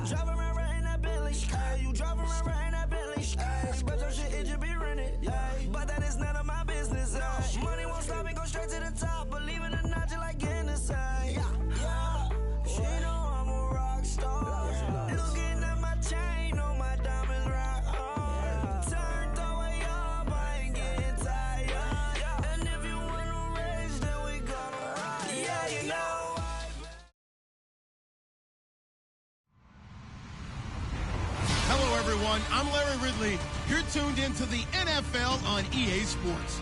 Drive around right in that Bentley. You drive around right in that Bentley. But your shit, it just be rented. But that is none of my business. Money won't stop me, go straight to the top. Believe it or not, just like getting the same. She know I'm a rock star. Looking at my chain, on my diamonds rock hard. Turned the way up, I ain't getting tired. And if you wanna race, then we gonna ride. Yeah, you know. Hello, everyone. I'm Larry Ridley. You're tuned into the NFL on EA Sports.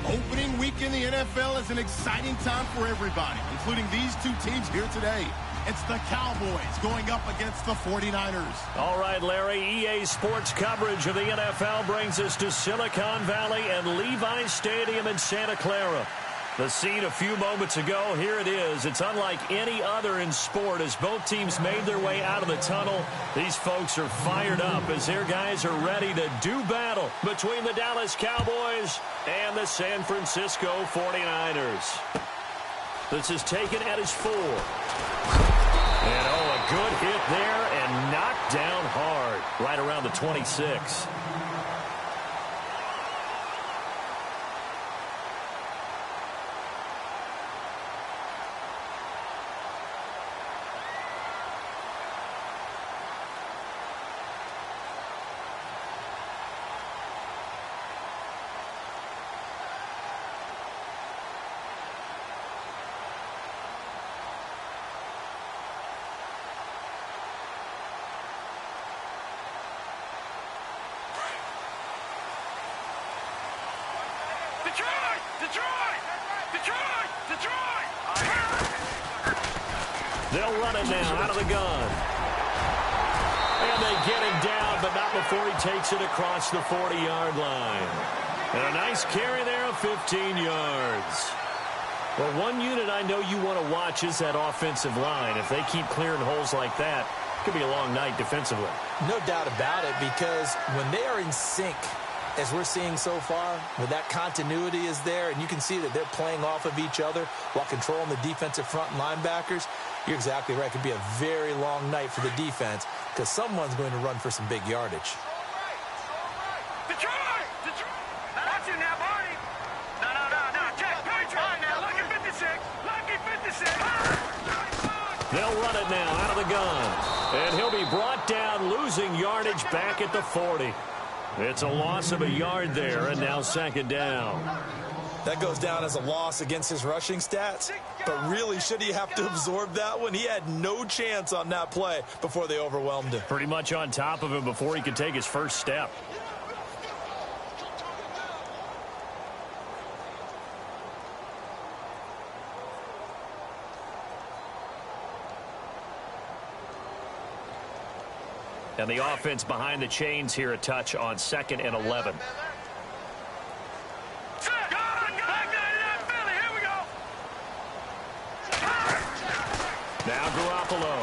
Opening week in the NFL is an exciting time for everybody, including these two teams here today. It's the Cowboys going up against the 49ers. All right, Larry, EA Sports coverage of the NFL brings us to Silicon Valley and Levi Stadium in Santa Clara. The scene a few moments ago, here it is. It's unlike any other in sport as both teams made their way out of the tunnel. These folks are fired up as their guys are ready to do battle between the Dallas Cowboys and the San Francisco 49ers. This is taken at his 4. And, a good hit there and knocked down hard right around the 26. They'll run it now out of the gun. And they get him down, but not before he takes it across the 40-yard line. And a nice carry there of 15 yards. Well, one unit I know you want to watch is that offensive line. If they keep clearing holes like that, it could be a long night defensively. No doubt about it, because when they are in sync, as we're seeing so far, when that continuity is there, and you can see that they're playing off of each other while controlling the defensive front linebackers, you're exactly right. It could be a very long night for the defense because someone's going to run for some big yardage. Detroit! That's you now, Barney. No. Jack, Detroit now. Lucky 56. Lucky 56. They'll run it now out of the gun. And he'll be brought down, losing yardage back at the 40. It's a loss of a yard there, and now second down. That goes down as a loss against his rushing stats. But really, should he have to absorb that one? He had no chance on that play before they overwhelmed him. Pretty much on top of him before he could take his first step. And the offense behind the chains here a touch on 2nd and 11. Now Garoppolo.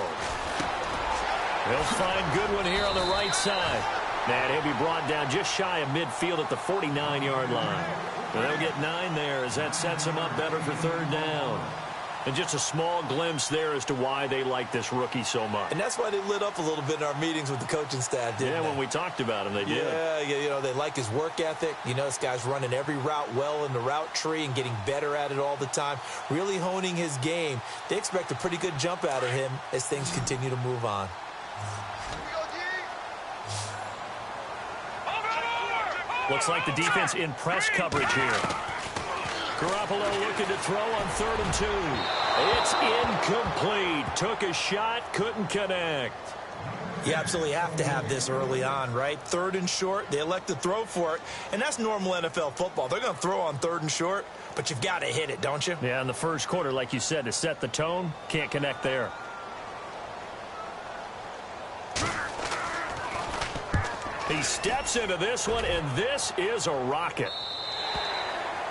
He'll find Goodwin here on the right side. And he'll be brought down just shy of midfield at the 49-yard line. And they'll get 9 there as that sets him up better for third down. And just a small glimpse there as to why they like this rookie so much. And that's why they lit up a little bit in our meetings with the coaching staff, didn't they? Yeah, when we talked about him, they did. Yeah, they like his work ethic. You know, this guy's running every route well in the route tree and getting better at it all the time, really honing his game. They expect a pretty good jump out of him as things continue to move on. Looks like the defense in press coverage here. Garoppolo looking to throw on 3rd and 2. It's incomplete. Took a shot, couldn't connect. You absolutely have to have this early on, right? 3rd and short, they elect to throw for it, and that's normal NFL football. They're going to throw on 3rd and short, but you've got to hit it, don't you? Yeah, in the first quarter, like you said, to set the tone, can't connect there. He steps into this one, and this is a rocket.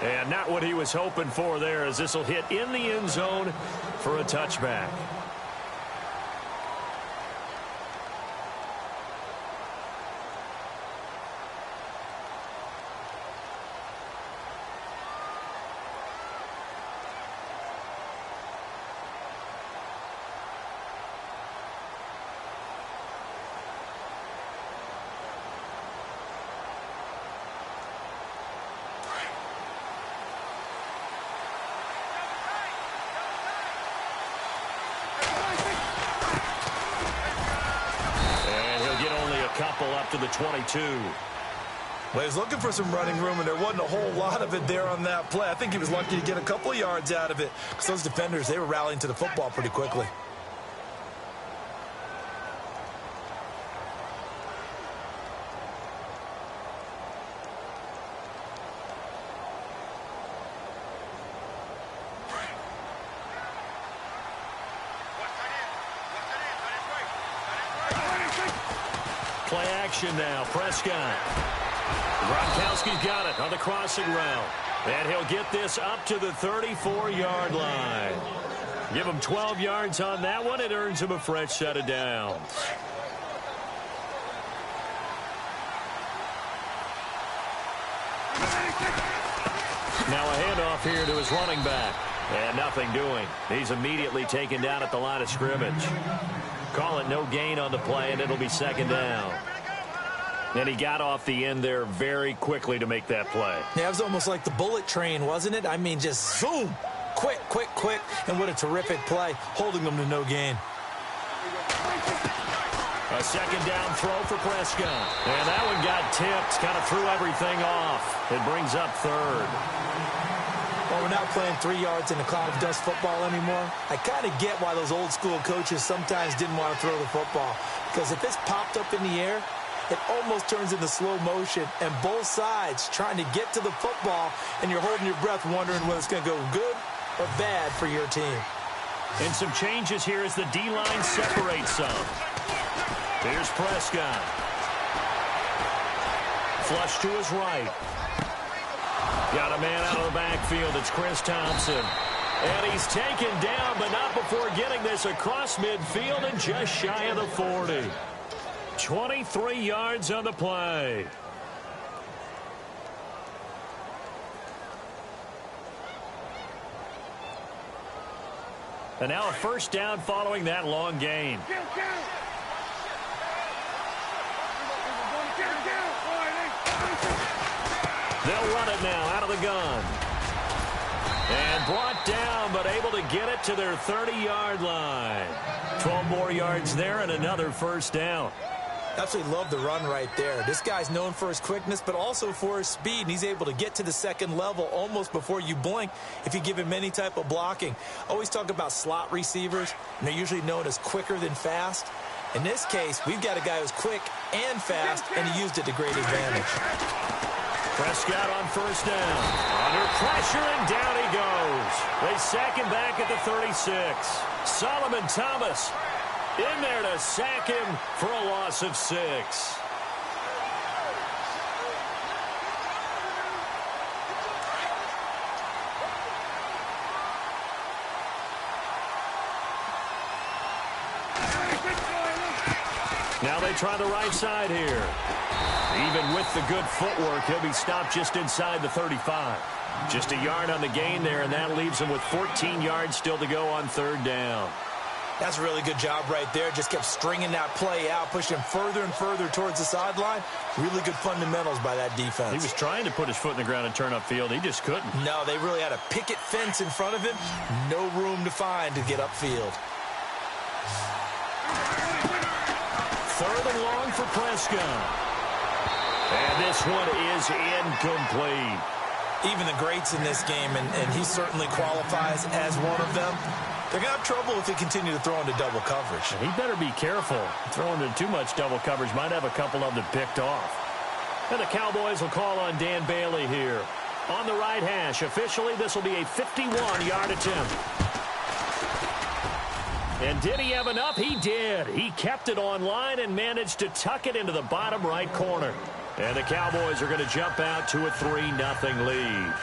And not what he was hoping for there, as this will hit in the end zone for a touchback. couple up to the 22. Well, he was looking for some running room, and there wasn't a whole lot of it there on that play. I think he was lucky to get a couple of yards out of it because those defenders, they were rallying to the football pretty quickly. Play action now. Prescott. Gronkowski's got it on the crossing route. And he'll get this up to the 34-yard line. Give him 12 yards on that one. It earns him a fresh set of downs. Now a handoff here to his running back. And nothing doing. He's immediately taken down at the line of scrimmage. Call it no gain on the play, and it'll be second down. And he got off the end there very quickly to make that play. Yeah, it was almost like the bullet train, wasn't it? I mean, just zoom. Quick, quick, quick. And what a terrific play, holding them to no gain. A second down throw for Prescott. And that one got tipped, kind of threw everything off. It brings up third. Well, we're not playing 3 yards in a cloud of dust football anymore. I kind of get why those old school coaches sometimes didn't want to throw the football. Because if it's popped up in the air, it almost turns into slow motion. And both sides trying to get to the football, and you're holding your breath wondering whether it's going to go good or bad for your team. And some changes here as the D-line separates some. Here's Prescott. Flush to his right. Got a man out of the backfield. It's Chris Thompson. And he's taken down, but not before getting this across midfield and just shy of the 40. 23 yards on the play. And now a first down following that long gain. They'll run it now out of the gun. And brought down, but able to get it to their 30-yard line. 12 more yards there and another first down. Absolutely love the run right there. This guy's known for his quickness, but also for his speed. And he's able to get to the second level almost before you blink if you give him any type of blocking. Always talk about slot receivers, and they're usually known as quicker than fast. In this case, we've got a guy who's quick and fast, and he used it to great advantage. Prescott on first down. Under pressure, and down he goes. They sack him back at the 36. Solomon Thomas in there to sack him for a loss of 6. Now they try the right side here. Even with the good footwork, he'll be stopped just inside the 35. Just a yard on the gain there, and that leaves him with 14 yards still to go on third down. That's a really good job right there. Just kept stringing that play out, pushing him further and further towards the sideline. Really good fundamentals by that defense. He was trying to put his foot in the ground and turn upfield. He just couldn't. No, they really had a picket fence in front of him. No room to find to get upfield. Third and long for Prescott. And this one is incomplete. Even the greats in this game, and he certainly qualifies as one of them, they're going to have trouble if they continue to throw into double coverage. He better be careful. Throwing into too much double coverage might have a couple of them picked off. And the Cowboys will call on Dan Bailey here. On the right hash, officially this will be a 51-yard attempt. And did he have enough? He did. He kept it on line and managed to tuck it into the bottom right corner. And the Cowboys are going to jump out to a 3-0 lead.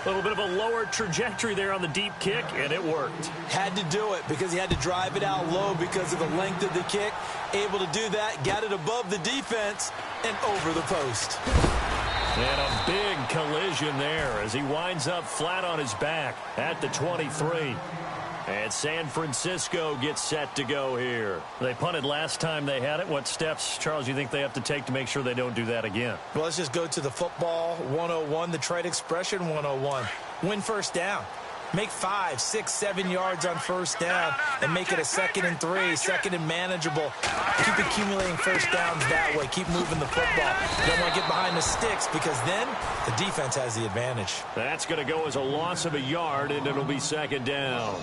A little bit of a lower trajectory there on the deep kick, and it worked. Had to do it because he had to drive it out low because of the length of the kick. Able to do that, got it above the defense, and over the post. And a big collision there as he winds up flat on his back at the 23. And San Francisco gets set to go here. They punted last time they had it. What steps, Charles, you think they have to take to make sure they don't do that again? Well, let's just go to the football 101, the trade expression 101. Win first down. Make 5, 6, 7 yards on first down and make it a 2nd and 3, 2nd and manageable. Keep accumulating first downs that way. Keep moving the football. You don't want to get behind the sticks because then the defense has the advantage. That's going to go as a loss of a yard, and it'll be 2nd down.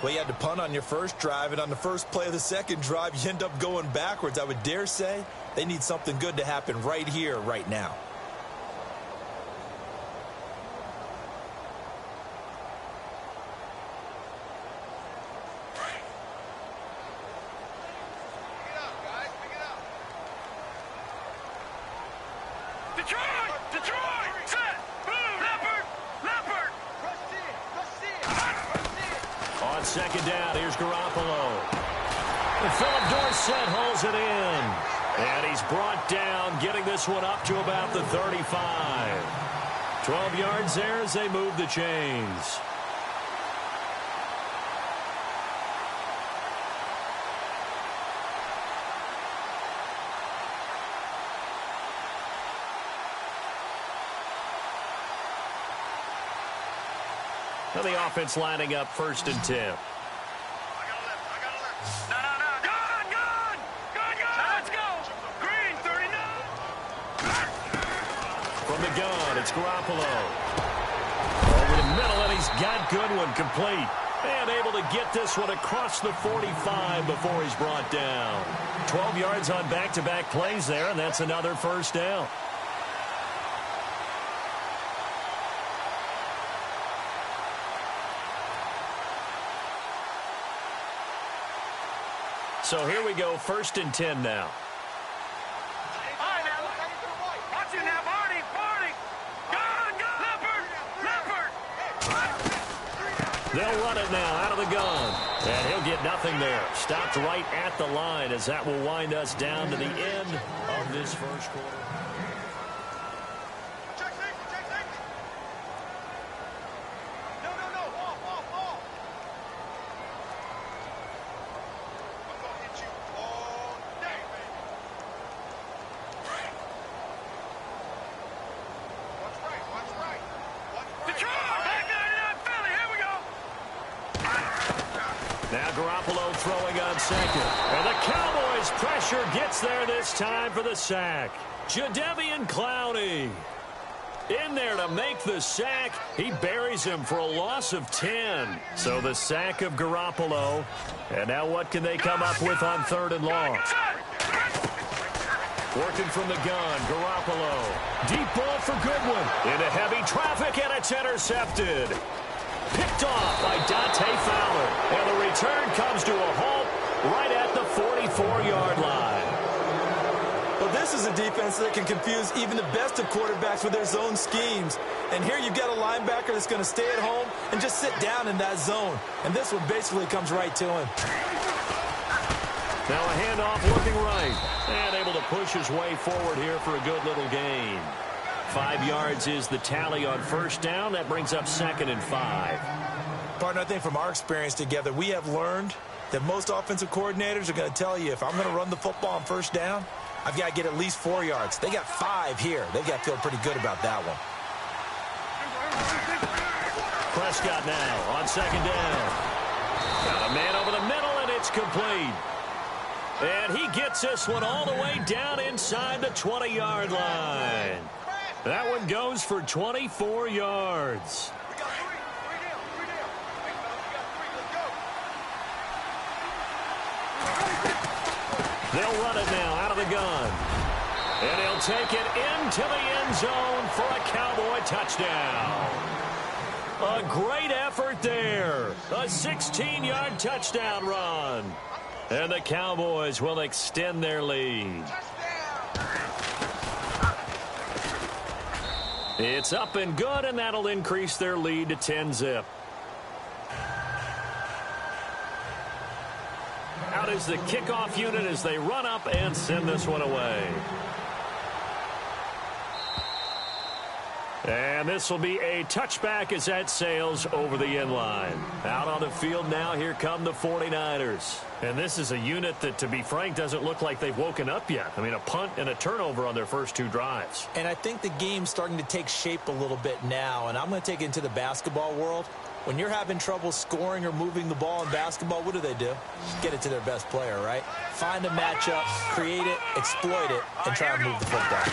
Well, you had to punt on your first drive, and on the first play of the second drive, you end up going backwards. I would dare say they need something good to happen right here, right now. On 2nd down, here's Garoppolo. And Philip Dorsett holds it in. And he's brought down, getting this one up to about the 35. 12 yards there as they move the chains. And the offense lining up 1st and 10. I got a lift. No. Gun. Let's go. Green, 39. From the gun, it's Garoppolo. Over the middle, and he's got Goodwin complete. And able to get this one across the 45 before he's brought down. 12 yards on back-to-back plays there, and that's another 1st down. So here we go, 1st and 10 now. All right, now. Watch it now, Barney. Gun. Leopard. They'll run it now out of the gun. And he'll get nothing there. Stopped right at the line as that will wind us down to the end of this first quarter. Now Garoppolo throwing on 2nd. And the Cowboys pressure gets there this time for the sack. Jadeveon Clowney in there to make the sack. He buries him for a loss of 10. So the sack of Garoppolo. And now what can they come up with on 3rd and long? Working from the gun, Garoppolo. Deep ball for Goodwin. Into heavy traffic, and it's intercepted. Picked off by Dante Fowler. And the return comes to a halt right at the 44-yard line. Well, this is a defense that can confuse even the best of quarterbacks with their zone schemes. And here you've got a linebacker that's going to stay at home and just sit down in that zone. And this one basically comes right to him. Now a handoff looking right. And able to push his way forward here for a good little gain. 5 yards is the tally on 1st down. That brings up 2nd and 5. Partner, I think from our experience together, we have learned that most offensive coordinators are going to tell you, if I'm going to run the football on 1st down, I've got to get at least 4 yards. They got 5 here. They've got to feel pretty good about that one. Prescott now on 2nd down. Got a man over the middle, and it's complete. And he gets this one all the way down inside the 20-yard line. That one goes for 24 yards. They'll run it now out of the gun. And he'll take it into the end zone for a Cowboy touchdown. A great effort there. A 16-yard touchdown run. And the Cowboys will extend their lead. It's up and good, and that'll increase their lead to 10-zip. Out is the kickoff unit as they run up and send this one away. And this will be a touchback as that sails over the end line. Out on the field now, here come the 49ers. And this is a unit that, to be frank, doesn't look like they've woken up yet. I mean, a punt and a turnover on their first 2 drives. And I think the game's starting to take shape a little bit now. And I'm going to take it into the basketball world. when you're having trouble scoring or moving the ball in basketball, what do? Get it to their best player, right? Find a matchup, create it, exploit it, and try and move the football.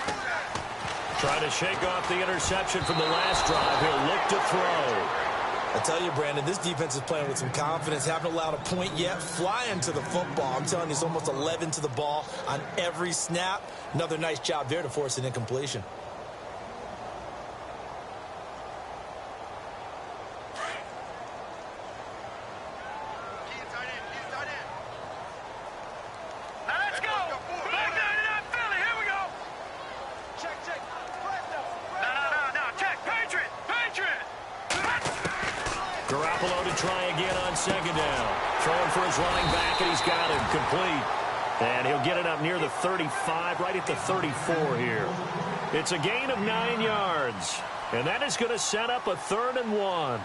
Trying to shake off the interception from the last drive. He'll look to throw. I tell you, Brandon, this defense is playing with some confidence. Haven't allowed a point yet. Flying to the football. I'm telling you, it's almost 11 to the ball on every snap. Another nice job there to force an incompletion. Second down. Throwing for his running back, and he's got him complete. And he'll get it up near the 35, right at the 34 here. It's a gain of 9 yards. And that is going to set up a 3rd and 1.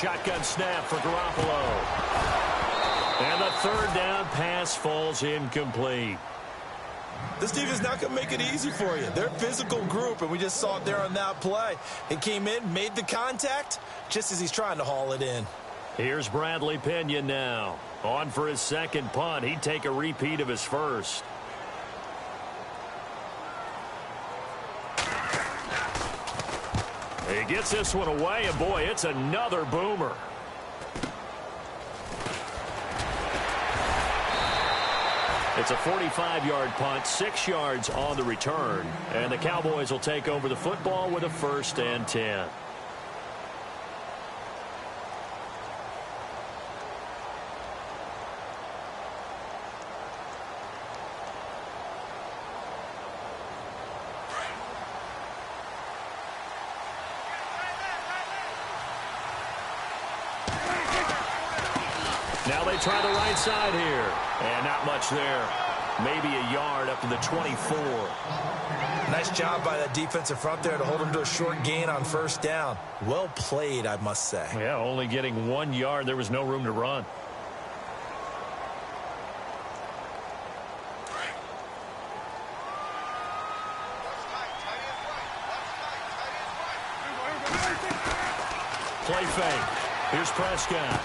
Shotgun snap for Garoppolo. And the 3rd down pass falls incomplete. This defense is not going to make it easy for you. They're a physical group, and we just saw it there on that play. It came in, made the contact, just as he's trying to haul it in. Here's Bradley Pinion now. On for his second punt. He'd take a repeat of his first. He gets this one away, and boy, it's another boomer. It's a 45-yard punt, 6 yards on the return, and the Cowboys will take over the football with a 1st and 10. Now they try the right side here. And not much there. Maybe a yard up to the 24. Nice job by that defensive front there to hold him to a short gain on 1st down. Well played, I must say. Yeah, only getting 1 yard. There was no room to run. Play fake. Here's Prescott.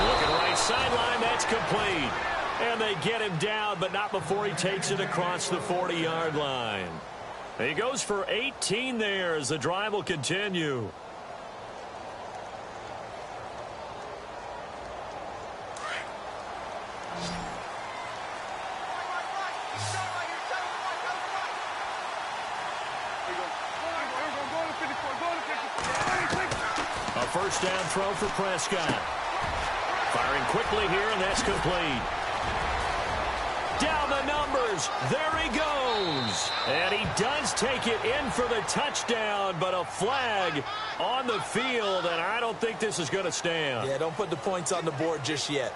Looking right sideline, that's complete. And they get him down, but not before he takes it across the 40-yard line. He goes for 18 there as the drive will continue. A 1st down throw for Prescott. Firing quickly here, and that's complete. Down the numbers. There he goes. And he does take it in for the touchdown, but a flag on the field, and I don't think this is going to stand. Yeah, don't put the points on the board just yet.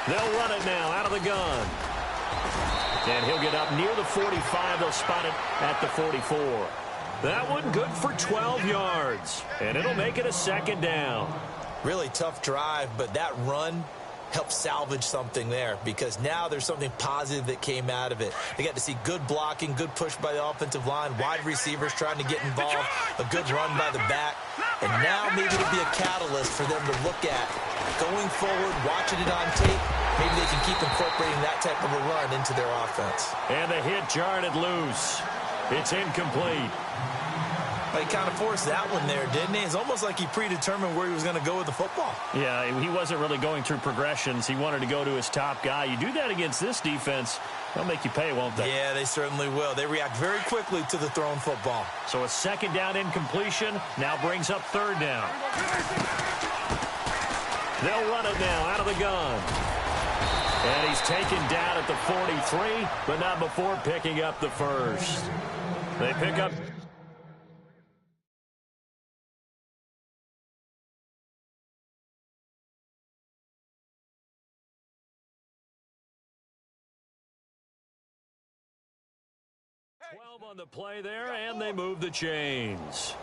They'll run it now out of the gun. And he'll get up near the 45. They'll spot it at the 44. That one good for 12 yards. And it'll make it a 2nd down. Really tough drive, but that run helped salvage something there because now there's something positive that came out of it. They got to see good blocking, good push by the offensive line, wide receivers trying to get involved, a good run by the back. And now maybe it'll be a catalyst for them to look at going forward, watching it on tape. Maybe they can keep incorporating that type of a run into their offense. And the hit jarred it loose. It's incomplete. He kind of forced that one there, didn't he? It's almost like he predetermined where he was going to go with the football. Yeah, he wasn't really going through progressions. He wanted to go to his top guy. You do that against this defense, they'll make you pay, won't they? Yeah, they certainly will. They react very quickly to the thrown football. So a second down incompletion now brings up third down. They'll run it now out of the gun. And he's taken down at the 43, but not before picking up the first. They pick up... on the play there, and they move the chains.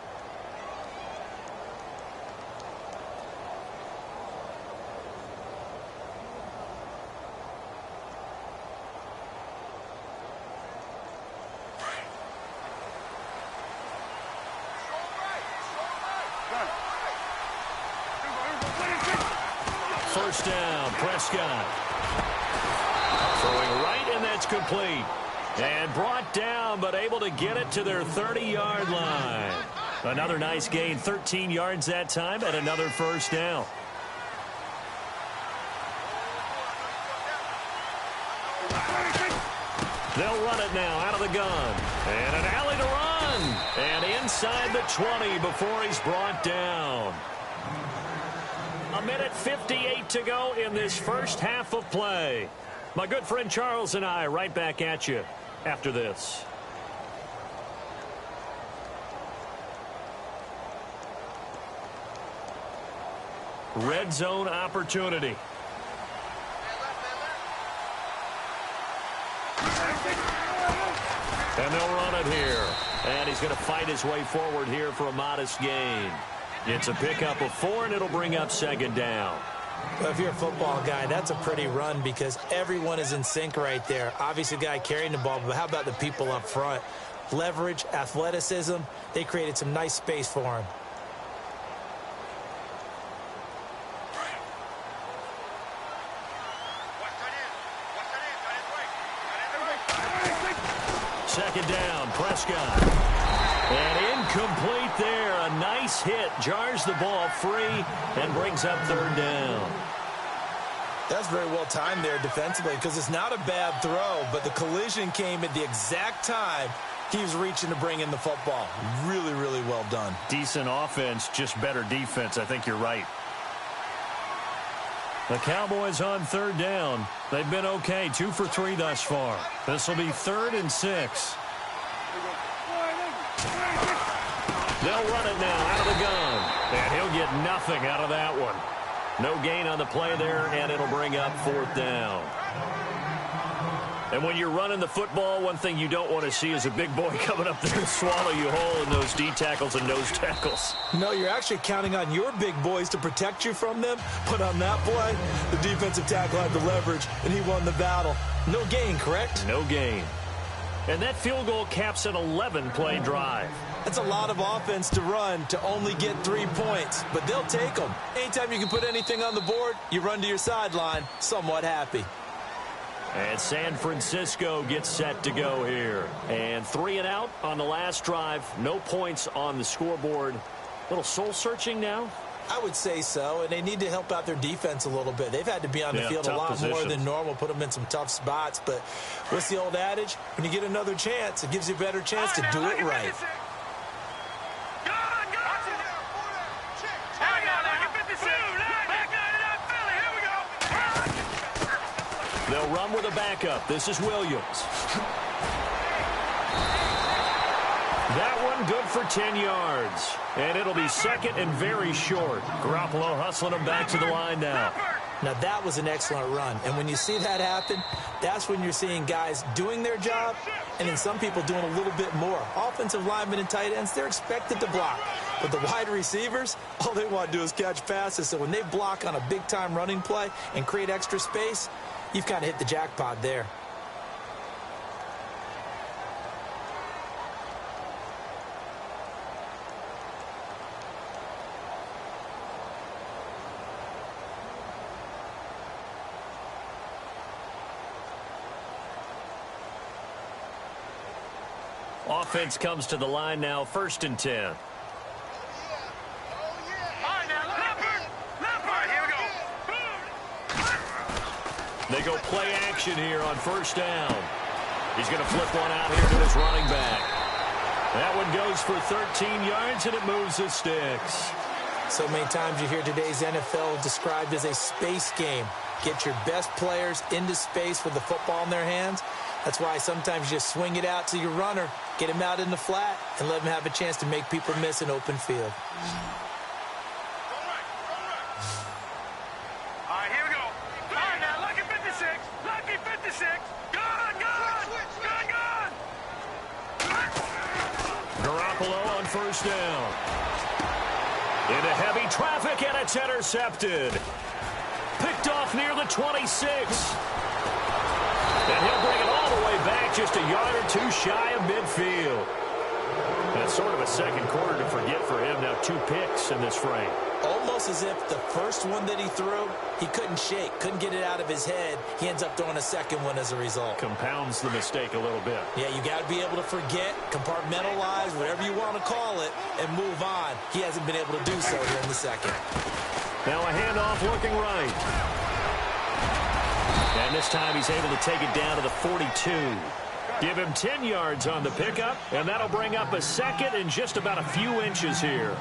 First down, Prescott. Throwing right, and that's complete. And brought down, but able to get it to their 30-yard line. Another nice gain, 13 yards that time, and another first down. They'll run it now out of the gun. And an alley to run. And inside the 20 before he's brought down. A minute 58 to go in this first half of play. My good friend Charles and I right back at you after this. Red zone opportunity. And they'll run it here. And he's going to fight his way forward here for a modest gain. It's a pickup of 4, and it'll bring up second down. Well, if you're a football guy, that's a pretty run because everyone is in sync right there. Obviously, the guy carrying the ball, but how about the people up front? Leverage, athleticism, they created some nice space for him. Second down, Prescott. And incomplete there. A nice hit. Jars the ball free and brings up third down. That's very well timed there defensively because it's not a bad throw, but the collision came at the exact time he was reaching to bring in the football. Really, really well done. Decent offense, just better defense. I think you're right. The Cowboys on third down. They've been okay, 2 for 3 thus far. This will be 3rd and 6. They'll run it now out of the gun. And he'll get nothing out of that one. No gain on the play there, and it'll bring up 4th down. And when you're running the football, one thing you don't want to see is a big boy coming up there and swallow you whole in those D tackles and nose tackles. No, you're actually counting on your big boys to protect you from them. But on that play, the defensive tackle had the leverage, and he won the battle. No gain, correct? No gain. And that field goal caps an 11-play drive. That's a lot of offense to run to only get 3 points, but they'll take them. Anytime you can put anything on the board, you run to your sideline, somewhat happy. And San Francisco gets set to go here. And 3 and out on the last drive. No points on the scoreboard. A little soul-searching now? I would say so, and they need to help out their defense a little bit. They've had to be on the field a lot more than normal, put them in some tough spots. But what's the old adage? When you get another chance, it gives you a better chance to do it right. They'll run with a backup. This is Williams. That one good for 10 yards. And it'll be 2nd and very short. Garoppolo hustling him back to the line now. Now, that was an excellent run. And when you see that happen, that's when you're seeing guys doing their job and then some people doing a little bit more. Offensive linemen and tight ends, they're expected to block. But the wide receivers, all they want to do is catch passes. So when they block on a big-time running play and create extra space, you've kind of hit the jackpot there. Offense comes to the line now, 1st and 10. All right, now, Leopard! All right, here we go. They go play action here on 1st down. He's going to flip one out here to his running back. That one goes for 13 yards, and it moves the sticks. So many times you hear today's NFL described as a space game. Get your best players into space with the football in their hands. That's why sometimes you just swing it out to your runner, get him out in the flat, and let him have a chance to make people miss an open field. All right, here we go. All right, now, lucky 56. Lucky 56. Gone, gone. Gone, gone. Garoppolo on 1st down. Into heavy traffic, and it's intercepted. Picked off near the 26. And he'll bring it all the way back just a yard or two shy of midfield. That's sort of a second quarter to forget for him. Now 2 picks in this frame. Almost as if the first one that he threw, he couldn't shake, couldn't get it out of his head. He ends up throwing a second one as a result. Compounds the mistake a little bit. Yeah, you got to be able to forget, compartmentalize, whatever you want to call it, and move on. He hasn't been able to do so here in the second. Now a handoff looking right. And this time he's able to take it down to the 42. Give him 10 yards on the pickup, and that'll bring up a second in just about a few inches here.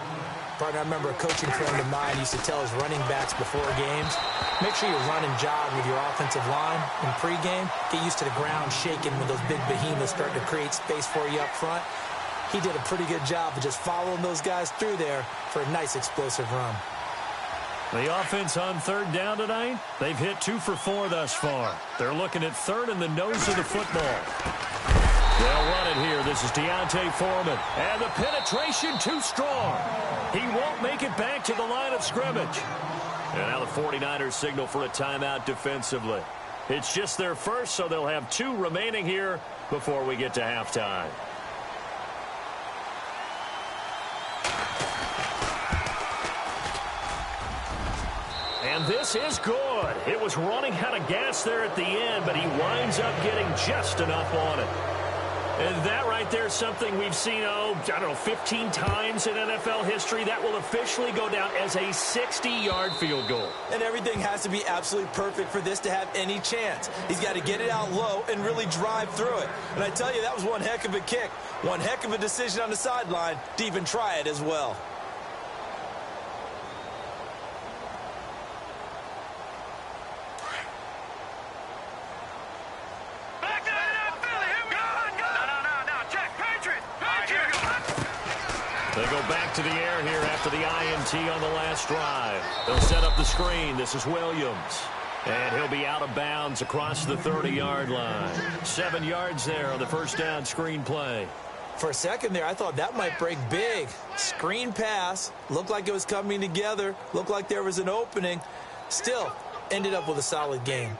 Partner, I remember a coaching friend of mine used to tell his running backs before games, make sure you're running jog with your offensive line in pregame. Get used to the ground shaking when those big behemoths start to create space for you up front. He did a pretty good job of just following those guys through there for a nice explosive run. The offense on 3rd down tonight, they've hit 2 for 4 thus far. They're looking at 3rd in the nose of the football. They'll run it here. This is Deontay Foreman. And the penetration too strong. He won't make it back to the line of scrimmage. And now the 49ers signal for a timeout defensively. It's just their first, so they'll have 2 remaining here before we get to halftime. And this is good. It was running out of gas there at the end, but he winds up getting just enough on it. And that right there is something we've seen, 15 times in NFL history. That will officially go down as a 60-yard field goal. And everything has to be absolutely perfect for this to have any chance. He's got to get it out low and really drive through it. And I tell you, that was one heck of a kick. One heck of a decision on the sideline to even try it as well. They go back to the air here after the INT on the last drive. They'll set up the screen. This is Williams. And he'll be out of bounds across the 30-yard line. 7 yards there on the 1st down screen play. For a second there, I thought that might break big. Screen pass. Looked like it was coming together. Looked like there was an opening. Still, ended up with a solid game.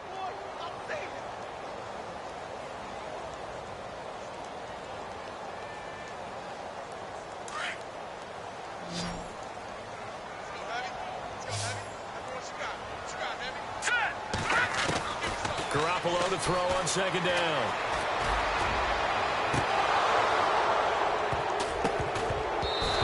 Garoppolo to throw on 2nd down.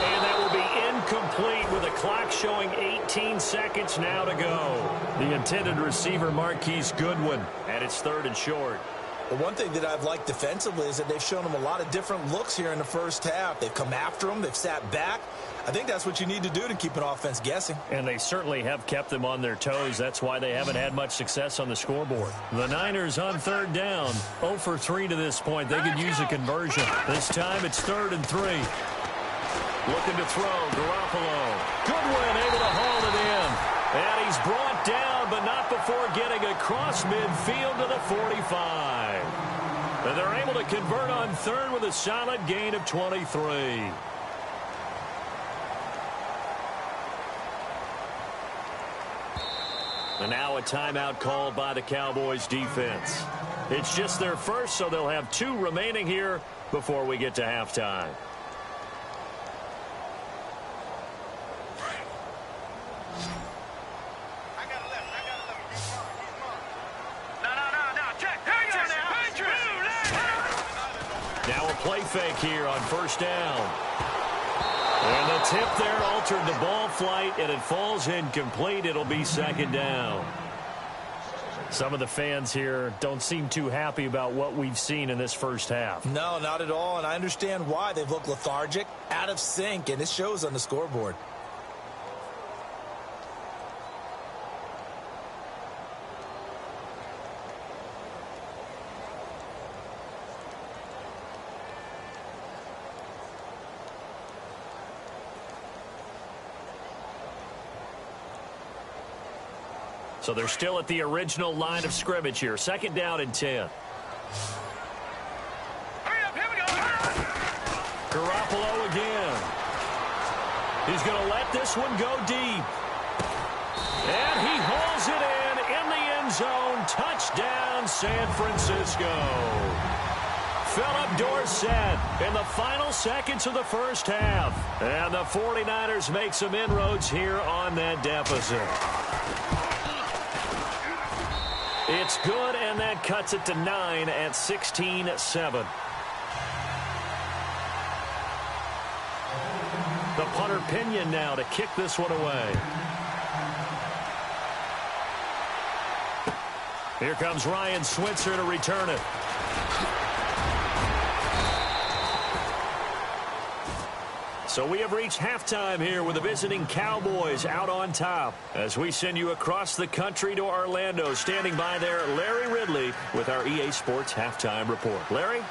And that will be incomplete with the clock showing 18 seconds now to go. The intended receiver, Marquise Goodwin, and it's 3rd and short. The one thing that I've liked defensively is that they've shown him a lot of different looks here in the first half. They've come after him. They've sat back. I think that's what you need to do to keep an offense guessing. And they certainly have kept them on their toes. That's why they haven't had much success on the scoreboard. The Niners on 3rd down. 0 for 3 to this point. They could use a conversion. This time it's 3rd and 3. Looking to throw. Garoppolo. Goodwin able to haul it in. And he's brought down, but not before getting across midfield to the 45. And they're able to convert on 3rd with a solid gain of 23. And now a timeout called by the Cowboys defense. It's just their first, so they'll have 2 remaining here before we get to halftime. play fake here on first down. And the tip there altered the ball flight, and it falls incomplete. It'll be second down. Some of the fans here don't seem too happy about what we've seen in this first half. No, not at all, and I understand why. They've looked lethargic, out of sync, and it shows on the scoreboard. So they're still at the original line of scrimmage here. Second down and 10. Hurry up, here we go. Garoppolo again. He's going to let this one go deep. And he hauls it in the end zone. Touchdown, San Francisco. Philip Dorsett in the final seconds of the first half. And the 49ers make some inroads here on that deficit. It's good, and that cuts it to 9 at 16-7. The punter Pinion now to kick this one away. Here comes Ryan Switzer to return it. So we have reached halftime here with the visiting Cowboys out on top. As we send you across the country to Orlando, standing by there, Larry Ridley with our EA Sports Halftime Report. Larry?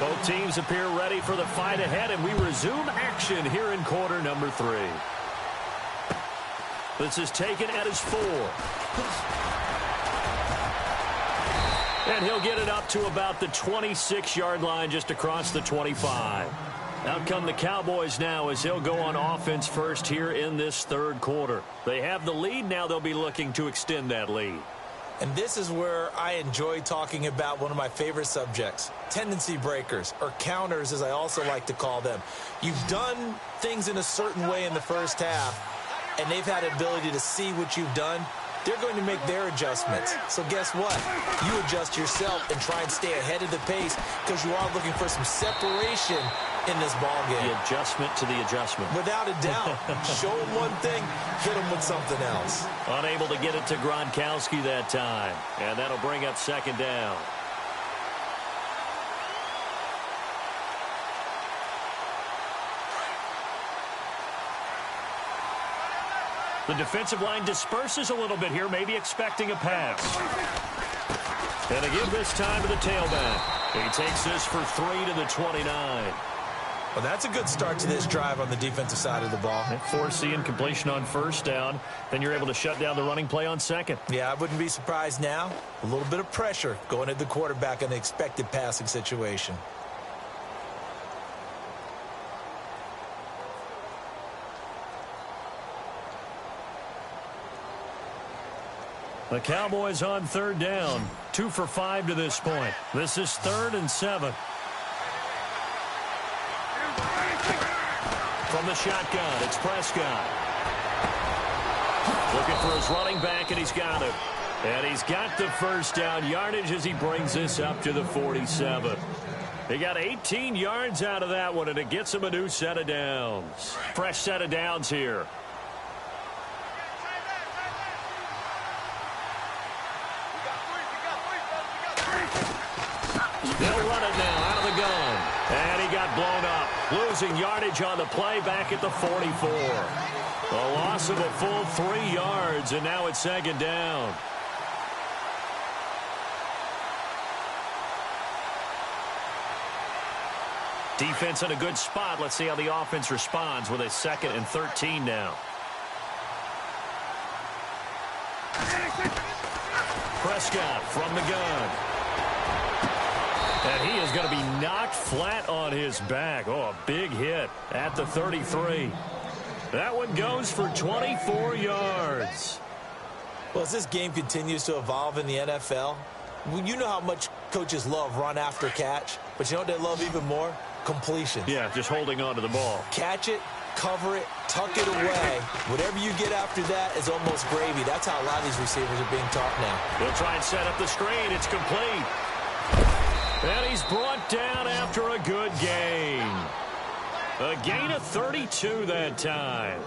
Both teams appear ready for the fight ahead, and we resume action here in quarter number 3. This is taken at his 4. And he'll get it up to about the 26-yard line, just across the 25. Out come the Cowboys now as they'll go on offense first here in this third quarter. They have the lead. Now they'll be looking to extend that lead. And this is where I enjoy talking about one of my favorite subjects, tendency breakers, or counters as I also like to call them. You've done things in a certain way in the first half, and they've had the ability to see what you've done. They're going to make their adjustments. So guess what? You adjust yourself and try and stay ahead of the pace because you are looking for some separation in this ball game. The adjustment to the adjustment. Without a doubt. Show them one thing, hit them with something else. Unable to get it to Gronkowski that time. And that'll bring up second down. The defensive line disperses a little bit here, maybe expecting a pass. And to give this time to the tailback. He takes this for 3 to the 29. Well, that's a good start to this drive on the defensive side of the ball. Forcing completion on first down. Then you're able to shut down the running play on second. Yeah, I wouldn't be surprised now. A little bit of pressure going at the quarterback in an expected passing situation. The Cowboys on third down. 2 for 5 to this point. This is 3rd and 7. From the shotgun, it's Prescott. Looking for his running back, and he's got it. And he's got the first down yardage as he brings this up to the 47. He got 18 yards out of that one, and it gets him a new set of downs. Fresh set of downs here. They'll run it now out of the gun. And he got blown up. Losing yardage on the play back at the 44. A loss of a full 3 yards, and now it's second down. Defense in a good spot. Let's see how the offense responds with a 2nd and 13 now. Prescott from the gun. And he is going to be knocked flat on his back. Oh, a big hit at the 33. That one goes for 24 yards. Well, as this game continues to evolve in the NFL, you know how much coaches love run after catch, but you know what they love even more? Completion. Yeah, just holding on to the ball. Catch it, cover it, tuck it away. Whatever you get after that is almost gravy. That's how a lot of these receivers are being taught now. They'll try and set up the screen. It's complete. And he's brought down after a good gain. A gain of 32 that time.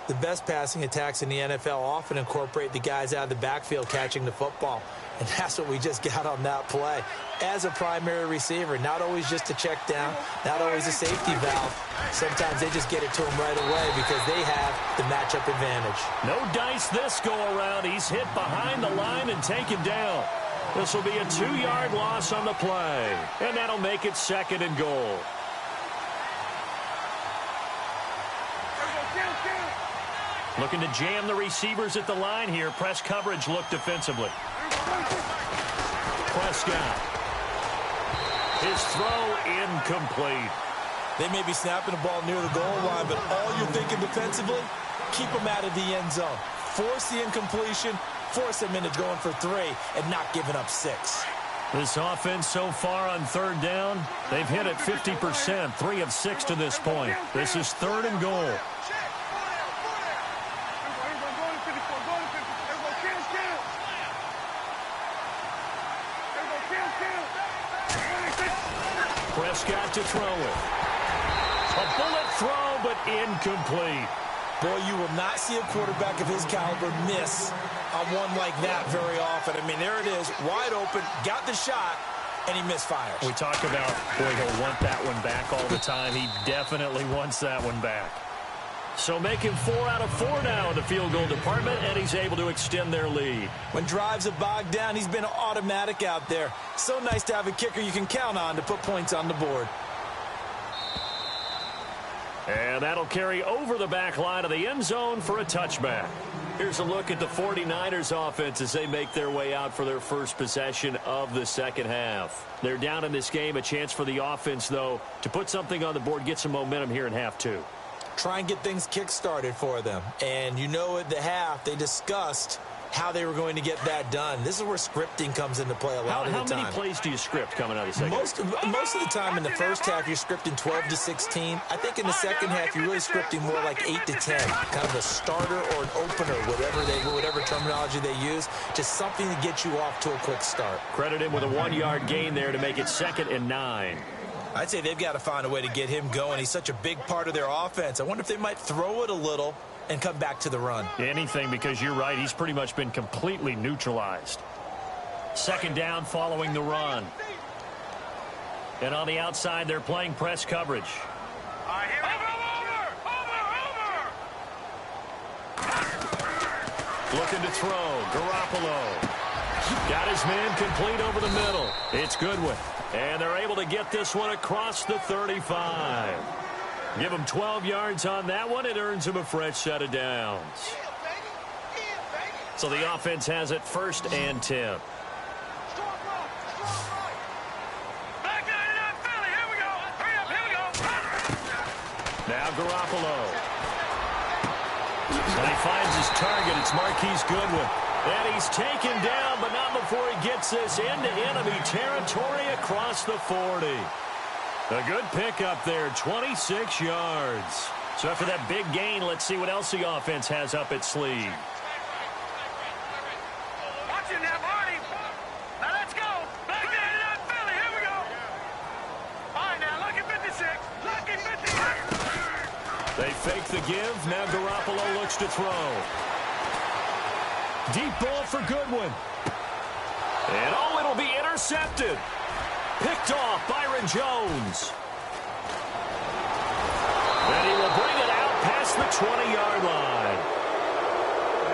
The best passing attacks in the NFL often incorporate the guys out of the backfield catching the football. And that's what we just got on that play. As a primary receiver, not always just a check down, not always a safety valve. Sometimes they just get it to him right away because they have the matchup advantage. No dice this go around. He's hit behind the line and taken down. This will be a 2-yard loss on the play. And that'll make it 2nd and goal. Looking to jam the receivers at the line here. Press coverage look defensively. Prescott. His throw incomplete. They may be snapping the ball near the goal line, but all you're thinking defensively, keep them out of the end zone. Force the incompletion, force them into going for 3, and not giving up 6. This offense so far on 3rd down, they've hit it 50%, 3 of 6 to this point. This is 3rd and goal. Prescott to throw it. A bullet throw, but incomplete. Boy, you will not see a quarterback of his caliber miss on one like that very often. I mean, there it is, wide open, got the shot, and he misfires. We talk about, boy, he'll want that one back all the time. He definitely wants that one back. So making 4 out of 4 now in the field goal department, and he's able to extend their lead. When drives are bogged down, he's been automatic out there. So nice to have a kicker you can count on to put points on the board. And that'll carry over the back line of the end zone for a touchback. Here's a look at the 49ers offense as they make their way out for their first possession of the second half. They're down in this game. A chance for the offense, though, to put something on the board, get some momentum here in half 2. Try and get things kick-started for them. And you know at the half, they discussed how they were going to get that done. This is where scripting comes into play a lot of the time. How many plays do you script coming out of the second half? Most of the time in the first half, you're scripting 12 to 16. I think in the second half, you're really scripting more like 8 to 10. Kind of a starter or an opener, whatever terminology they use. Just something to get you off to a quick start. Credit him with a 1-yard gain there to make it 2nd and 9. I'd say they've got to find a way to get him going. He's such a big part of their offense. I wonder if they might throw it a little and come back to the run. Anything, because you're right. He's pretty much been completely neutralized. 2nd down following the run. And on the outside, they're playing press coverage. Looking to throw. Garoppolo. Got his man complete over the middle. It's Goodwin. And they're able to get this one across the 35. Give him 12 yards on that one. It earns him a fresh set of downs. So the offense has it 1st and 10. Now Garoppolo. And he finds his target. It's Marquise Goodwin. And he's taken down, but not before he gets this into enemy territory across the 40. A good pickup there, 26 yards. So after that big gain, let's see what else the offense has up its sleeve. Watch it now, Marty. Now let's go. Back there in that Philly. Here we go. All right, now look at 56. Look at 56. They fake the give. Now Garoppolo looks to throw. Deep ball for Goodwin. And it'll be intercepted. Picked off Byron Jones. And he will bring it out past the 20-yard line.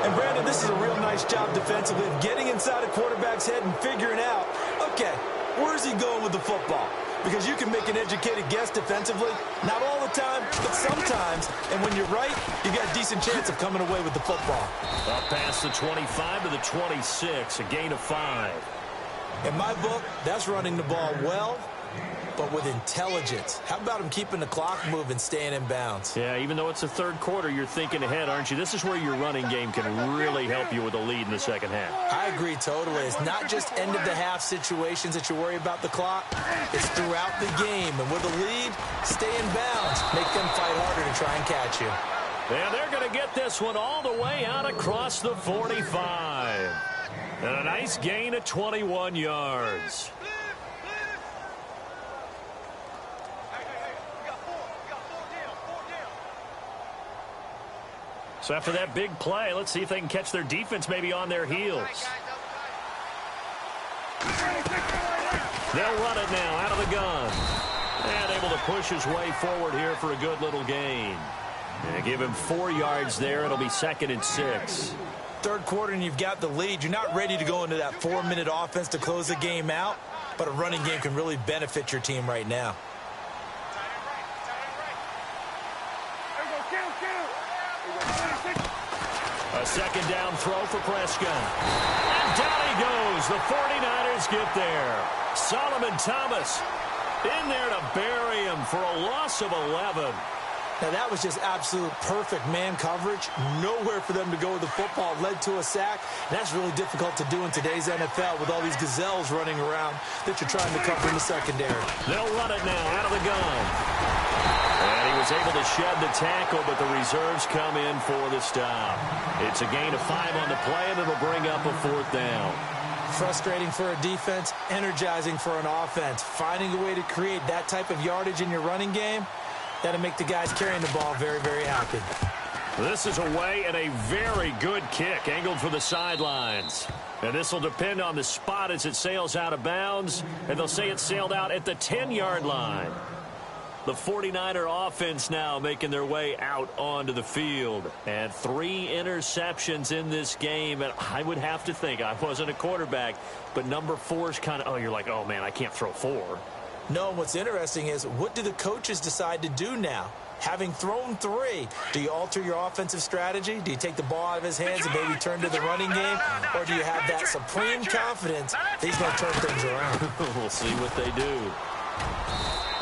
And Brandon, this is a real nice job defensively of getting inside a quarterback's head and figuring out, okay, where's he going with the football? Because you can make an educated guess defensively, not all the time, but sometimes. And when you're right, you got a decent chance of coming away with the football. Up past the 25 to the 26, a gain of 5. In my book, that's running the ball well, but with intelligence. How about him keeping the clock moving, staying in bounds? Yeah, even though it's the 3rd quarter, you're thinking ahead, aren't you? This is where your running game can really help you with a lead in the second half. I agree totally. It's not just end-of-the-half situations that you worry about the clock. It's throughout the game. And with a lead, stay in bounds. Make them fight harder to try and catch you. And they're going to get this one all the way out across the 45. And a nice gain of 21 yards. So after that big play, let's see if they can catch their defense maybe on their heels. They'll run it now out of the gun. And able to push his way forward here for a good little gain. And give him 4 yards there. It'll be 2nd and 6. Third quarter and you've got the lead. You're not ready to go into that 4-minute offense to close the game out, but a running game can really benefit your team right now. A second down throw for Prescott. And down he goes. The 49ers get there. Solomon Thomas in there to bury him for a loss of 11. Now, that was just absolute perfect man coverage. Nowhere for them to go with the football. Led to a sack. And that's really difficult to do in today's NFL with all these gazelles running around that you're trying to cover in the secondary. They'll run it now out of the gun. And he was able to shed the tackle, but the reserves come in for the stop. It's a gain of 5 on the play, and it'll bring up a 4th down. Frustrating for a defense, energizing for an offense. Finding a way to create that type of yardage in your running game, that'll make the guys carrying the ball very, very happy. This is away and a very good kick angled for the sidelines. And this will depend on the spot as it sails out of bounds. And they'll say it sailed out at the 10-yard line. The 49er offense now making their way out onto the field. And 3 interceptions in this game. And I would have to think, I wasn't a quarterback, but number 4 is kind of, oh, you're like, oh, man, I can't throw 4. No, what's interesting is, what do the coaches decide to do now? Having thrown 3, do you alter your offensive strategy? Do you take the ball out of his hands and maybe turn to the running game? Or do you have that supreme confidence that he's going to turn things around? We'll see what they do.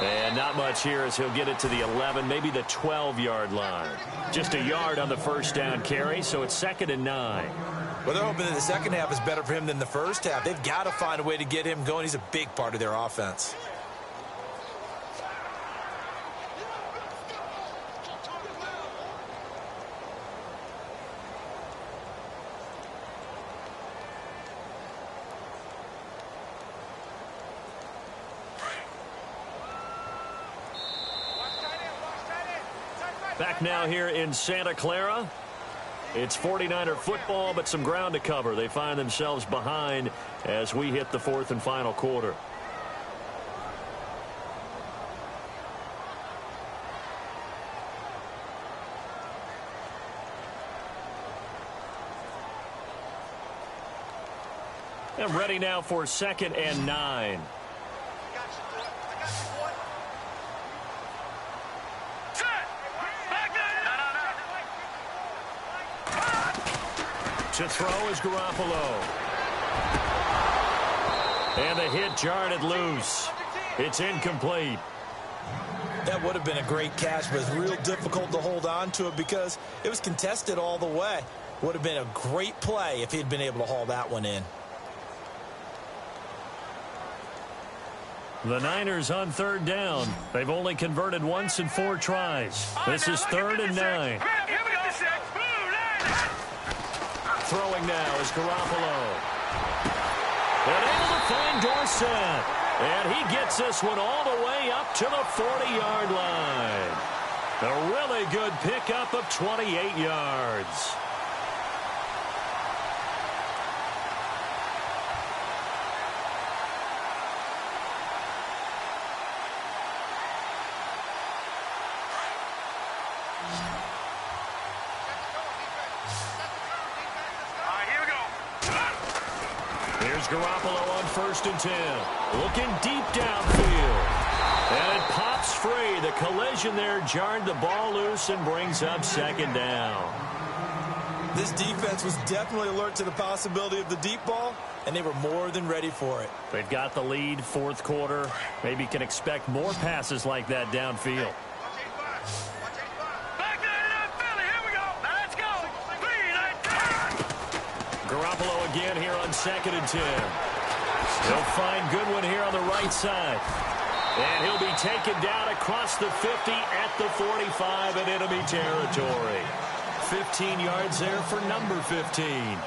And not much here as he'll get it to the 11, maybe the 12-yard line. Just a yard on the first down carry, so it's 2nd and 9. Well, they're hoping that the second half is better for him than the first half. They've got to find a way to get him going. He's a big part of their offense. Back now here in Santa Clara. It's 49er football, but some ground to cover. They find themselves behind as we hit the 4th and final quarter. And ready now for 2nd and 9. To throw is Garoppolo. And the hit jarred it loose. It's incomplete. That would have been a great catch, but it's real difficult to hold on to it because it was contested all the way. Would have been a great play if he'd been able to haul that one in. The Niners on 3rd down. They've only converted once in 4 tries. This is 3rd and 9. Throwing now is Garoppolo. And able to find Dorsett. And he gets this one all the way up to the 40-yard line. A really good pickup of 28 yards. Garoppolo on 1st and 10. Looking deep downfield. And it pops free. The collision there jarred the ball loose and brings up 2nd down. This defense was definitely alert to the possibility of the deep ball, and they were more than ready for it. They've got the lead, 4th quarter. Maybe can expect more passes like that downfield. Garoppolo again here on 2nd and 10. He'll find Goodwin here on the right side. And he'll be taken down across the 50 at the 45 in enemy territory. 15 yards there for number 15.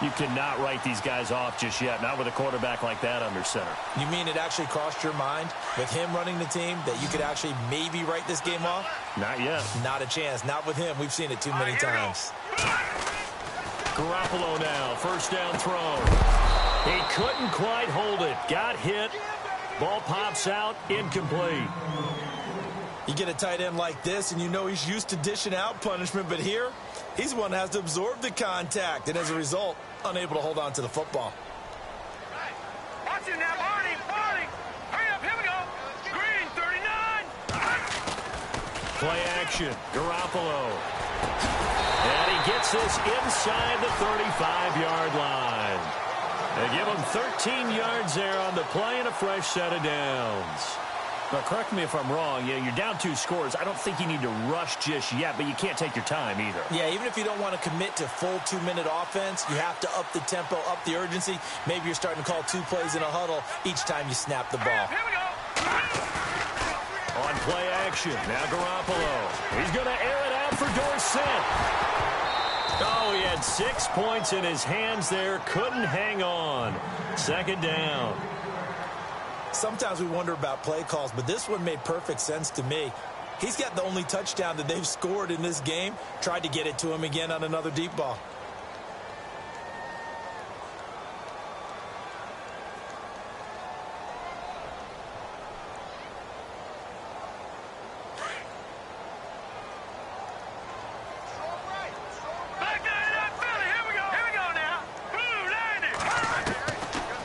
You cannot write these guys off just yet, not with a quarterback like that under center. You mean it actually crossed your mind with him running the team that you could actually maybe write this game off? Not yet. Not a chance. Not with him. We've seen it too many times. Garoppolo now, first down throw. He couldn't quite hold it. Got hit. Ball pops out, incomplete. You get a tight end like this, and you know he's used to dishing out punishment, but here, he's the one that has to absorb the contact, and as a result, unable to hold on to the football. Watch it now, Barney. Hurry up, here we go. Green, 39. Play action, Garoppolo. And he gets this inside the 35-yard line. They give him 13 yards there on the play and a fresh set of downs. Now, correct me if I'm wrong. Yeah, you're down 2 scores. I don't think you need to rush just yet, but you can't take your time either. Yeah, even if you don't want to commit to full 2-minute offense, you have to up the tempo, up the urgency. Maybe you're starting to call 2 plays in a huddle each time you snap the ball. Here we go. On play action, now Garoppolo. He's going to air it out for Dorsett. Oh, he had 6 points in his hands there. Couldn't hang on. Second down. Sometimes we wonder about play calls, but this one made perfect sense to me. He's got the only touchdown that they've scored in this game. Tried to get it to him again on another deep ball. Back there, that Philly. Here we go now. Blue landed.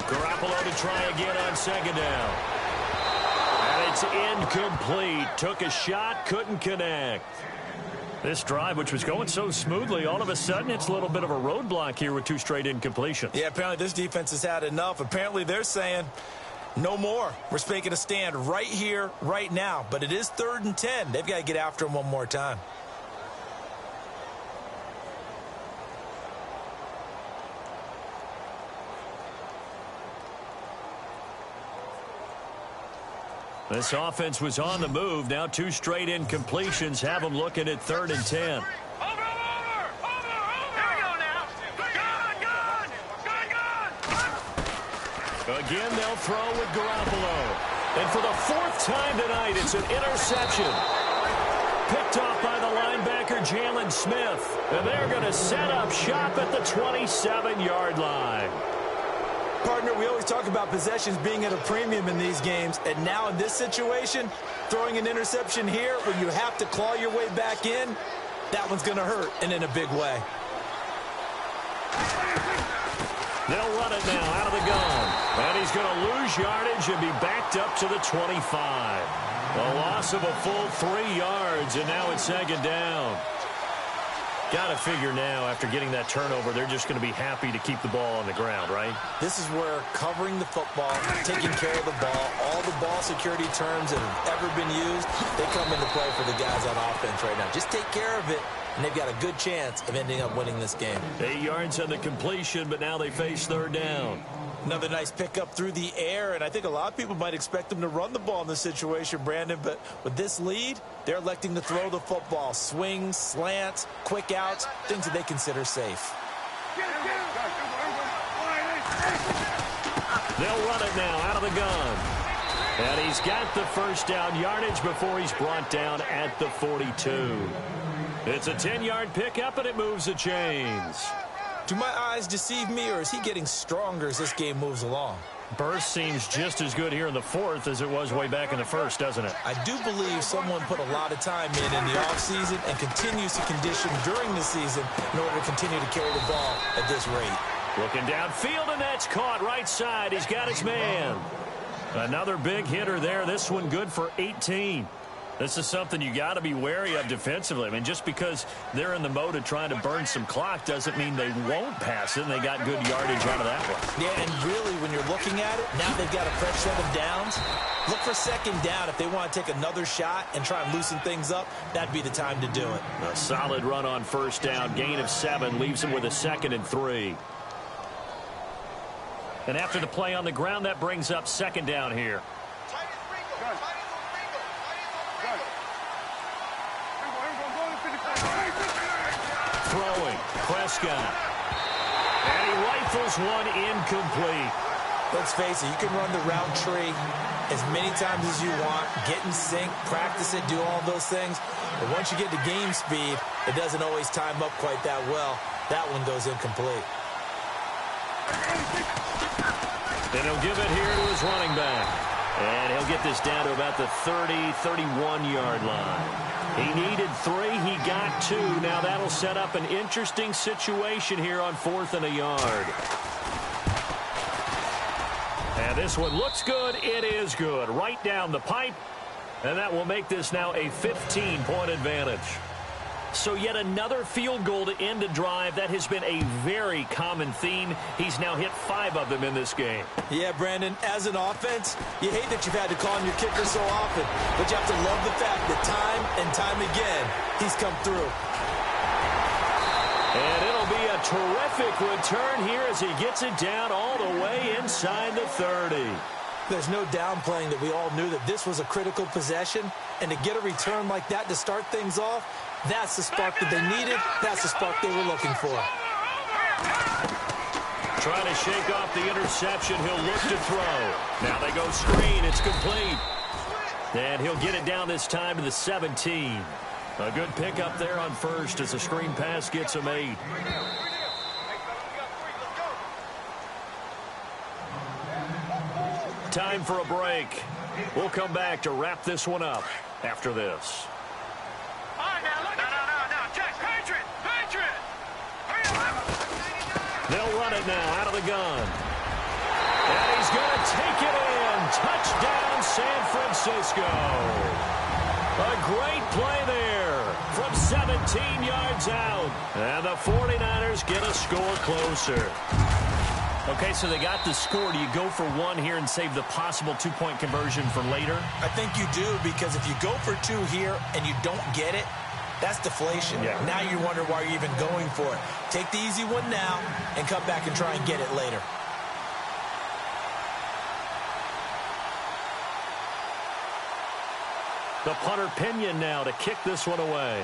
Garoppolo to try again on second down. And it's incomplete. Took a shot, couldn't connect. This drive, which was going so smoothly, all of a sudden it's a little bit of a roadblock here with 2 straight incompletions. Yeah, apparently this defense has had enough. Apparently they're saying, no more. We're making a stand right here, right now. But it is 3rd and 10. They've got to get after him one more time. This offense was on the move. Now 2 straight incompletions have them looking at 3rd and 10. Over. Here we go now. Gun. Again, they'll throw with Garoppolo. And for the 4th time tonight, it's an interception. Picked off by the linebacker, Jalen Smith. And they're going to set up shop at the 27-yard line. Partner, we always talk about possessions being at a premium in these games, and now in this situation, throwing an interception here when you have to claw your way back in, that one's going to hurt, and in a big way. They'll run it now out of the gun, and he's going to lose yardage and be backed up to the 25. A loss of a full 3 yards, and now it's second down. Got to figure now, after getting that turnover, they're just going to be happy to keep the ball on the ground, right? This is where covering the football, taking care of the ball, all the ball security terms that have ever been used, they come into play for the guys on offense right now. Just take care of it, and they've got a good chance of ending up winning this game. 8 yards on the completion, but now they face 3rd down. Another nice pickup through the air, and I think a lot of people might expect them to run the ball in this situation, Brandon, but with this lead, they're electing to throw the football. Swings, slants, quick outs, things that they consider safe. They'll run it now out of the gun. And he's got the first down yardage before he's brought down at the 42. It's a 10-yard pickup, and it moves the chains. Do my eyes deceive me, or is he getting stronger as this game moves along? Burst seems just as good here in the 4th as it was way back in the 1st, doesn't it? I do believe someone put a lot of time in the offseason and continues to condition during the season in order to continue to carry the ball at this rate. Looking downfield, and that's caught right side. He's got his man. Another big hitter there. This one good for 18. This is something you got to be wary of defensively. I mean, just because they're in the mode of trying to burn some clock doesn't mean they won't pass it, and they got good yardage out of that one. Yeah, and really, when you're looking at it, now they've got a fresh set of downs. Look for second down. If they want to take another shot and try and loosen things up, that'd be the time to do it. A solid run on first down. Gain of 7 leaves them with a 2nd and 3. And after the play on the ground, that brings up second down here. Throwing, Prescott. And he rifles one incomplete. Let's face it, you can run the route tree as many times as you want, get in sync, practice it, do all those things. But once you get to game speed, it doesn't always time up quite that well. That one goes incomplete. Then he'll give it here to his running back. And he'll get this down to about the 30, 31-yard line. He needed 3. He got 2. Now that'll set up an interesting situation here on 4th and a yard. And this one looks good. It is good. Right down the pipe. And that will make this now a 15-point advantage. So yet another field goal to end a drive. That has been a very common theme. He's now hit 5 of them in this game. Yeah, Brandon, as an offense, you hate that you've had to call on your kicker so often, but you have to love the fact that time and time again, he's come through. And it'll be a terrific return here as he gets it down all the way inside the 30. There's no downplaying that we all knew that this was a critical possession, and to get a return like that to start things off, that's the spark that they needed. That's the spark they were looking for. Trying to shake off the interception. He'll look to throw. Now they go screen. It's complete. And he'll get it down this time to the 17. A good pickup there on first as the screen pass gets him 8. Time for a break. We'll come back to wrap this one up after this. They'll run it now out of the gun. And he's going to take it in. Touchdown, San Francisco. A great play there from 17 yards out. And the 49ers get a score closer. Okay, so they got the score. Do you go for 1 here and save the possible 2-point conversion for later? I think you do, because if you go for 2 here and you don't get it, that's deflation. Yeah. Now you wonder why you're even going for it. Take the easy one now and come back and try and get it later. The punter Pinion now to kick this one away.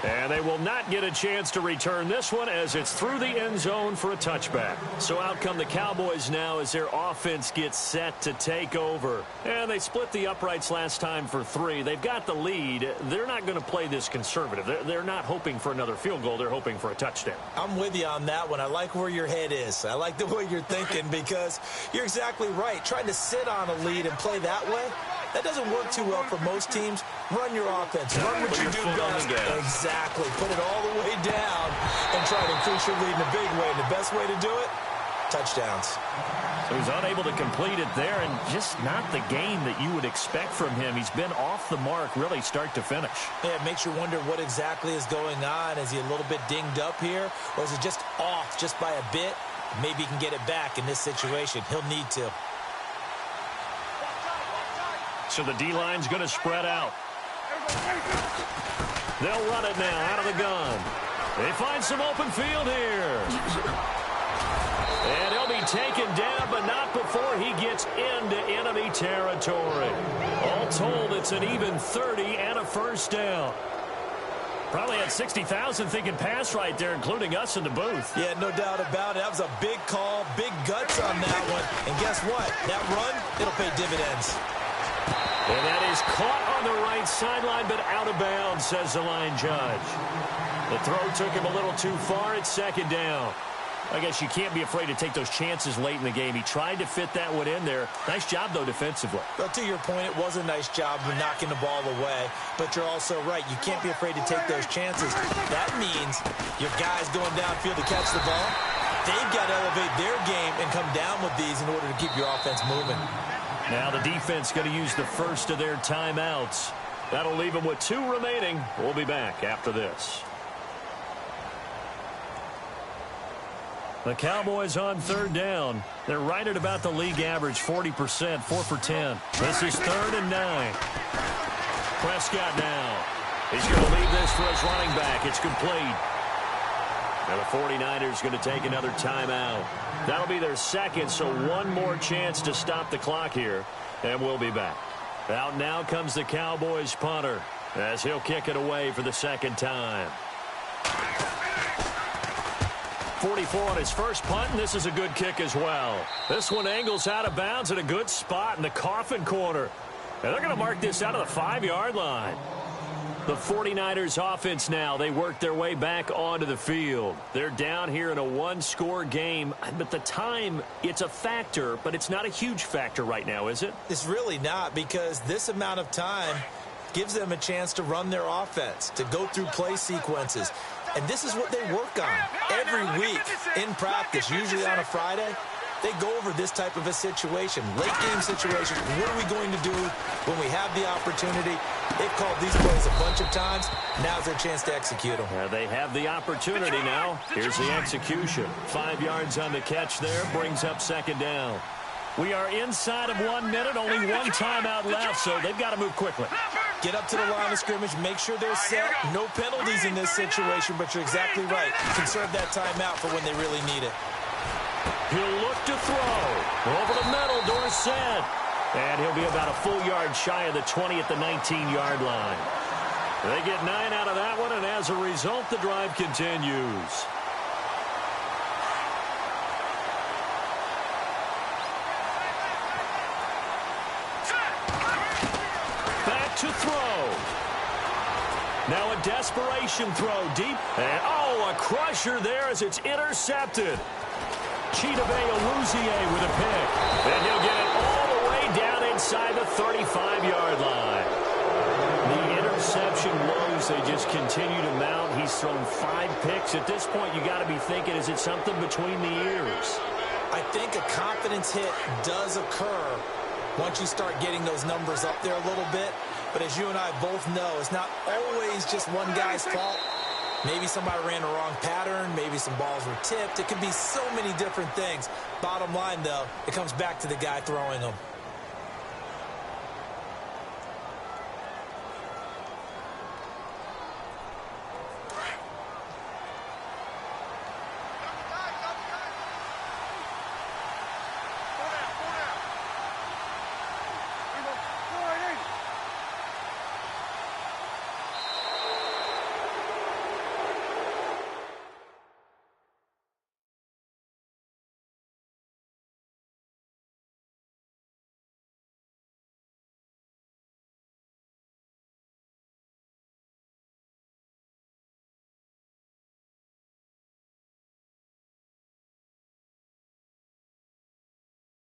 And they will not get a chance to return this one as it's through the end zone for a touchback. So out come the Cowboys now as their offense gets set to take over. And they split the uprights last time for 3. They've got the lead. They're not going to play this conservative. They're not hoping for another field goal. They're hoping for a touchdown. I'm with you on that one. I like where your head is. I like the way you're thinking, because you're exactly right. Trying to sit on a lead and play that way, that doesn't work too well for most teams. Run your offense. Run what you do best. Exactly. Put it all the way down and try to increase your lead in a big way. And the best way to do it, touchdowns. So he's unable to complete it there, and just not the game that you would expect from him. He's been off the mark really start to finish. Yeah, it makes you wonder what exactly is going on. Is he a little bit dinged up here, or is it just off just by a bit? Maybe he can get it back in this situation. He'll need to. So the D-line's going to spread out. They'll run it now out of the gun. They find some open field here. And he'll be taken down, but not before he gets into enemy territory. All told, it's an even 30 and a first down. Probably had 60,000 thinking pass right there, including us in the booth. Yeah, no doubt about it. That was a big call, big guts on that one. And guess what? That run, it'll pay dividends. And that is caught on the right sideline, but out of bounds, says the line judge. The throw took him a little too far. It's second down. I guess you can't be afraid to take those chances late in the game. He tried to fit that one in there. Nice job, though, defensively. Well, to your point, it was a nice job of knocking the ball away. But you're also right. You can't be afraid to take those chances. That means your guys going downfield to catch the ball, they've got to elevate their game and come down with these in order to keep your offense moving. Now the defense going to use the first of their timeouts. That'll leave them with 2 remaining. We'll be back after this. The Cowboys on third down. They're right at about the league average, 40%, 4 for 10. This is 3rd and 9. Prescott now. He's going to leave this for his running back. It's complete. And the 49ers going to take another timeout. That'll be their second, so 1 more chance to stop the clock here. And we'll be back. Out now comes the Cowboys punter. as he'll kick it away for the second time. 44 on his first punt, and this is a good kick as well. This one angles out of bounds at a good spot in the coffin corner. And they're going to mark this out of the 5-yard line. The 49ers offense now, they work their way back onto the field. They're down here in a one-score game, but the time, it's a factor, but it's not a huge factor right now, is it? It's really not, because this amount of time gives them a chance to run their offense, to go through play sequences. And this is what they work on every week in practice, usually on a Friday. They go over this type of a situation, late game situation. What are we going to do when we have the opportunity? They've called these plays a bunch of times. Now's their chance to execute them. They have the opportunity now. Here's the execution. 5 yards on the catch there, brings up second down. We are inside of 1 minute, only one timeout left, so they've got to move quickly. Get up to the line of scrimmage, make sure they're set. No penalties in this situation, but you're exactly right. Conserve that timeout for when they really need it. He'll look to throw. Over the middle, Dorsett. And he'll be about a full yard shy of the 20 at the 19-yard line. They get 9 out of that one, and as a result, the drive continues. Back to throw. Now a desperation throw deep. And, a crusher there as it's intercepted. Chidobe-Awuzie with a pick. And he'll get it all the way down inside the 35-yard line. The interception woes, they just continue to mount. He's thrown 5 picks. At this point, you got to be thinking, is it something between the ears? I think a confidence hit does occur once you start getting those numbers up there a little bit. But as you and I both know, it's not always just one guy's fault. Maybe somebody ran a wrong pattern. Maybe some balls were tipped. It could be so many different things. Bottom line, though, it comes back to the guy throwing them.